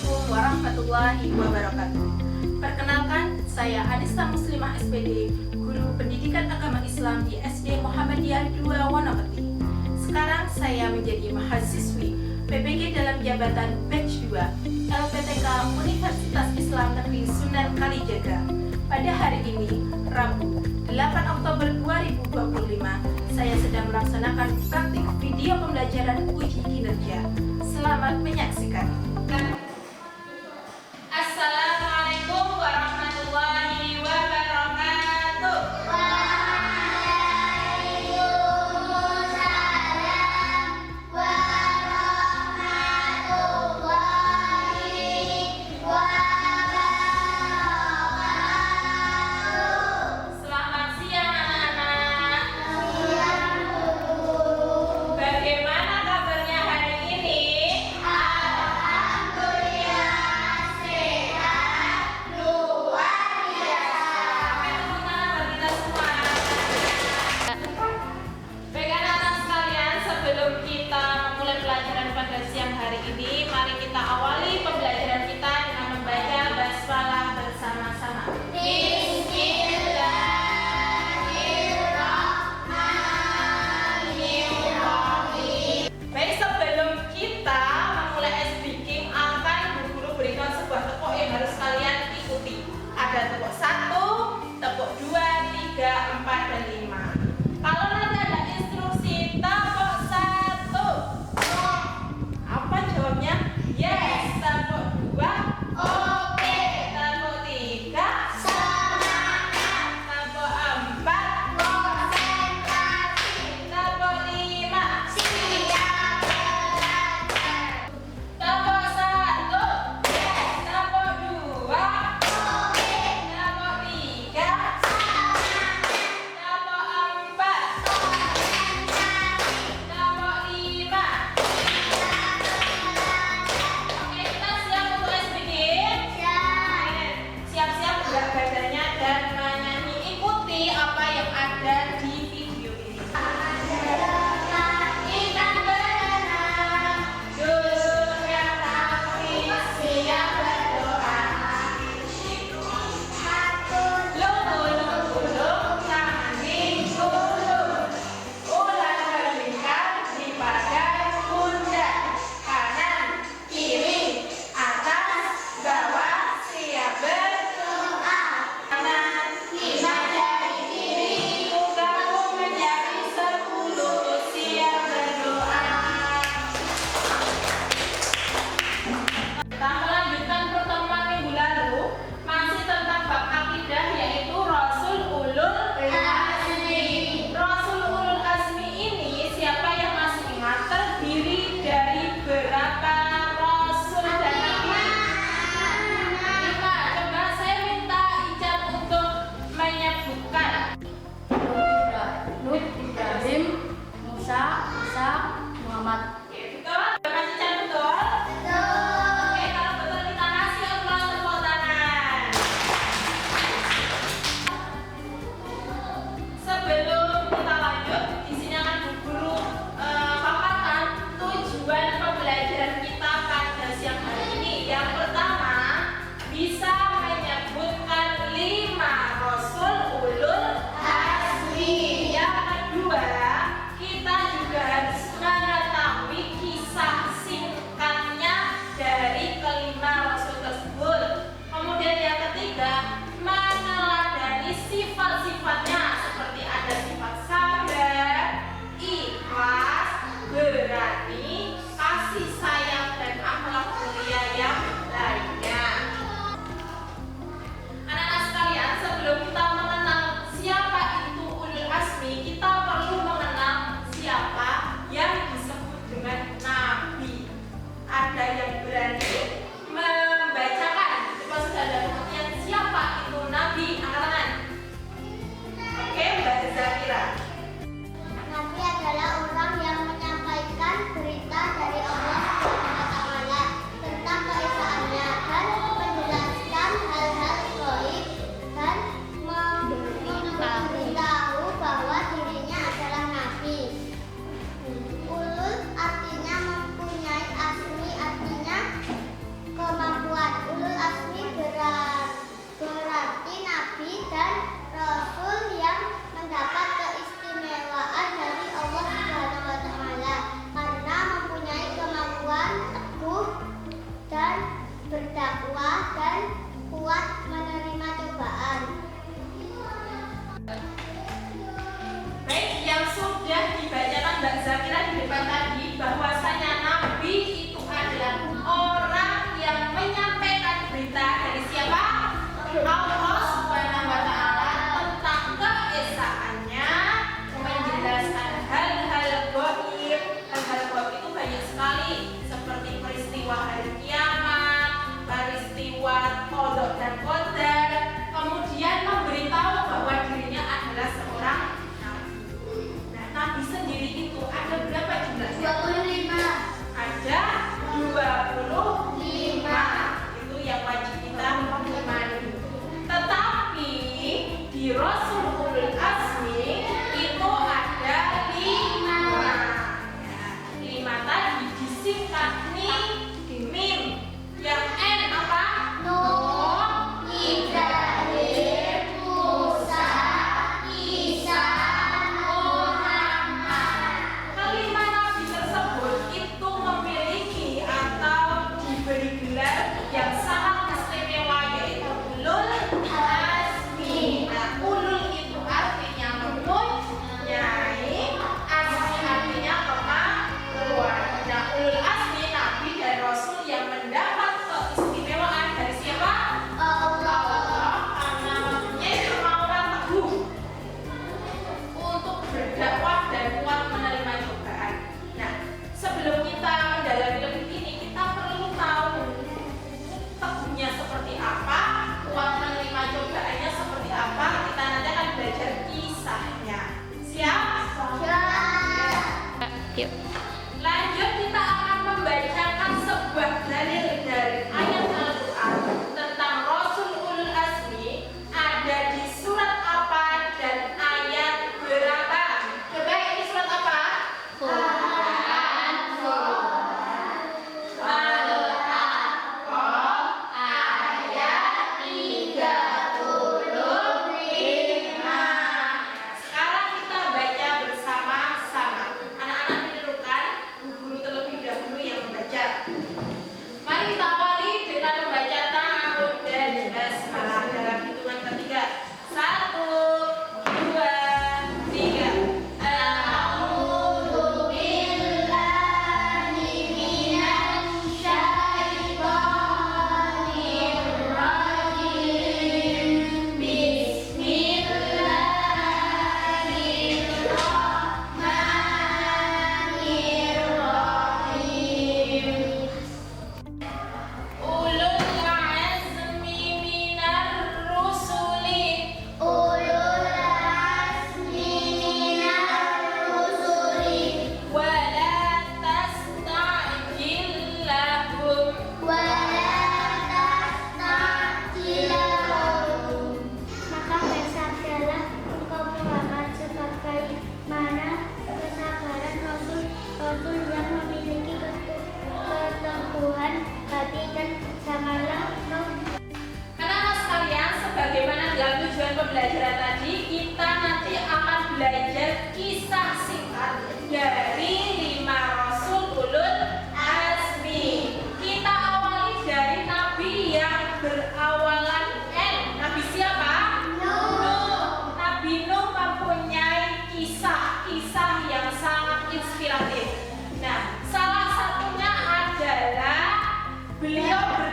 Assalamualaikum warahmatullahi wabarakatuh. Perkenalkan, saya Anissa Muslimah SPD, Guru Pendidikan Agama Islam di SD Muhammadiyah 2 Wonopati. Sekarang saya menjadi mahasiswi PPG dalam jabatan Batch 2 LPTK Universitas Islam Negeri Sunan Kalijaga. Pada hari ini, Rabu 8 Oktober 2025, saya sedang melaksanakan praktik video pembelajaran uji kinerja. Selamat menyaksikan. Assalamualaikum warahmatullahi wabarakatuh. Waalaikumsalam warahmatullahi wabarakatuh. Selamat siang anak-anak. Siang, Guru. Bagaimana kabarnya hari ini? Alhamdulillah.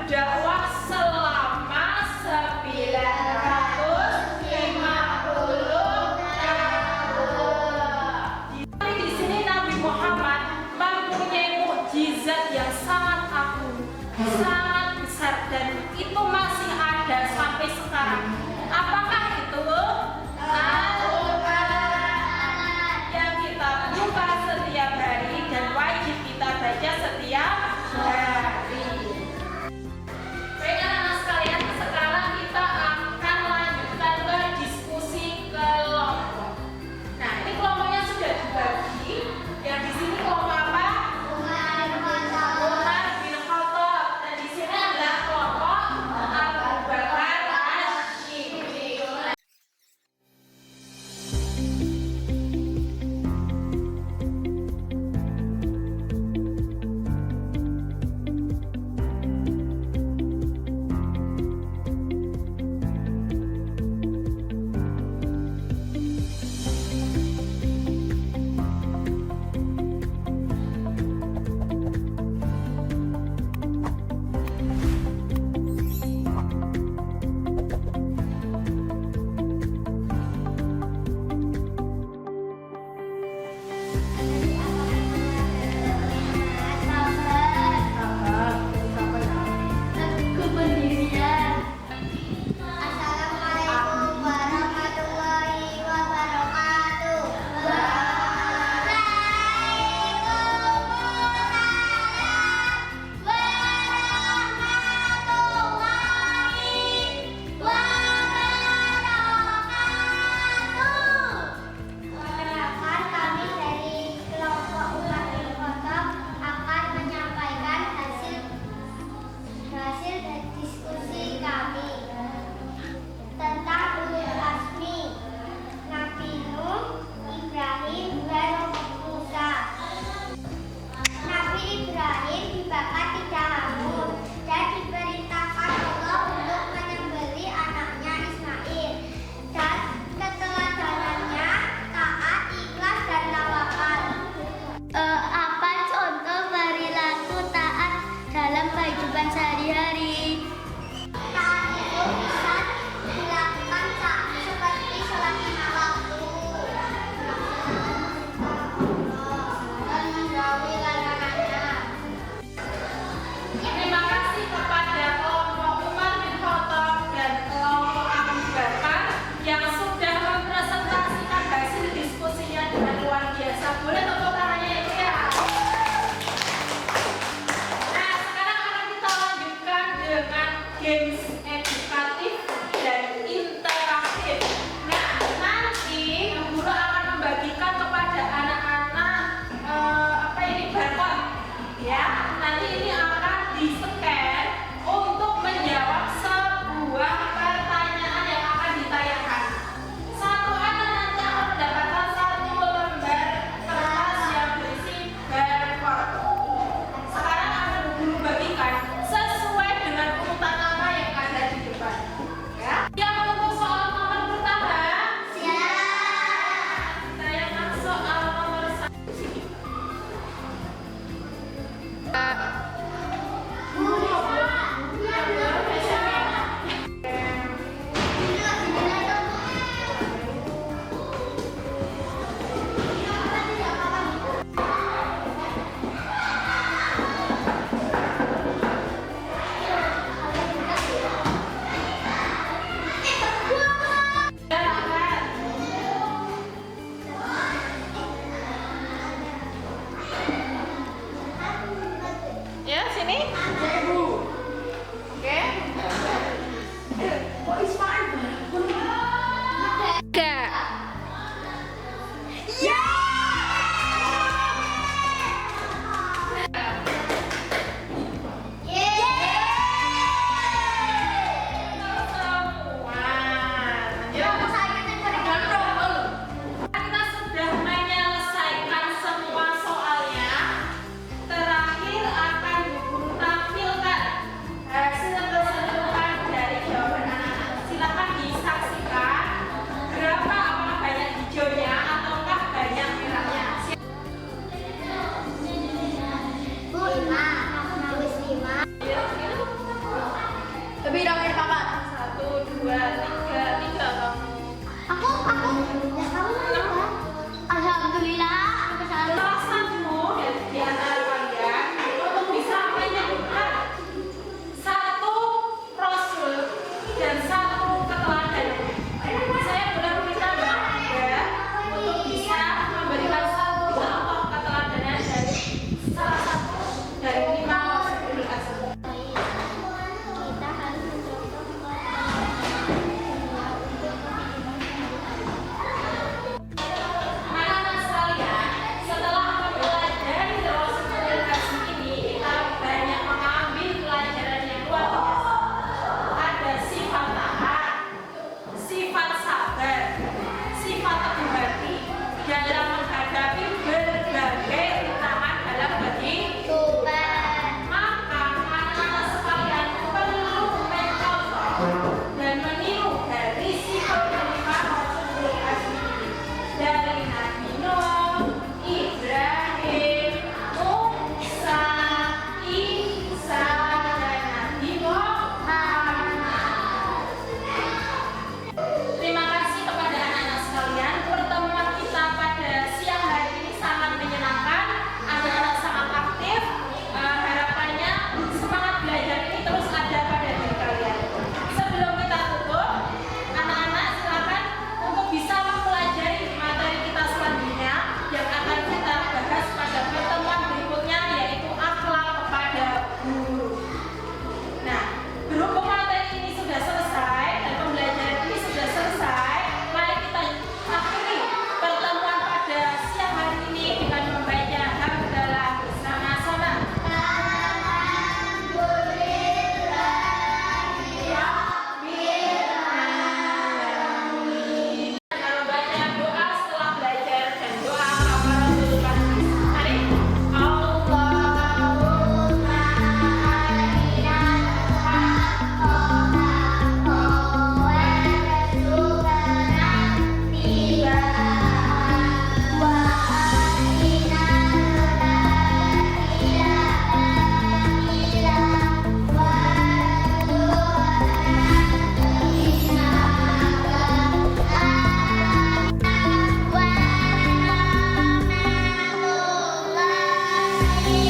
berdakwah selama 950 tahun. Di sini Nabi Muhammad mempunyai mukjizat yang sangat agung, sangat besar, dan itu masih ada sampai sekarang. Apakah itu? Al-Quran yang kita buka setiap hari dan wajib kita baca setiap hari. Baik anak-anak sekalian, sekarang kita akan lanjutkan ke diskusi kelompok. Nah, ini kelompoknya sudah dibagi. Yang di sini kelompok apa? Umar bin Khattab. Dan di sini adalah kelompok Abu Bakar Asy-Syiddiq. Assalamualaikum warahmatullahi wabarakatuh. Waalaikumsalam warahmatullahi wabarakatuh. Perkenalkan, kami dari kelompok Umar bin Khattab akan menyampaikan hasil diskusi kami tentang ulul azmi, Nabi Nuh, Ibrahim, dan Musa. Nabi Ibrahim dibakar di Dahamud dan diperintahkan Allah untuk menyembelih anaknya Ismail. Dan keteladanan taat, ikhlas, dan tawakal. Apa contoh perilaku taat dalam kehidupan sehari-hari? Taat itu bisa dilakukan seperti sholat lima waktu, dan menjauhi larangannya. Terima kasih kepada kelompok Umar bin Khattab dan kelompok Abu Bakar yang sudah mempresentasikan hasil diskusinya dengan luar biasa. Boleh tepuk tangannya ya, Bu, ya? Nah, sekarang akan kita lanjutkan dengan games edukatif dan interaktif. Nah, nanti Bu Guru akan membagikan kepada anak-anak barcode, ya. Nanti ini akan di-scan untuk menjawab sebuah pertanyaan yang akan ditayangkan. Satu anak nanti akan mendapatkan satu lembar kertas yang berisi barcode. Sekarang akan Bu Guru bagikan sesuai dengan urutan nama yang ada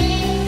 kasih.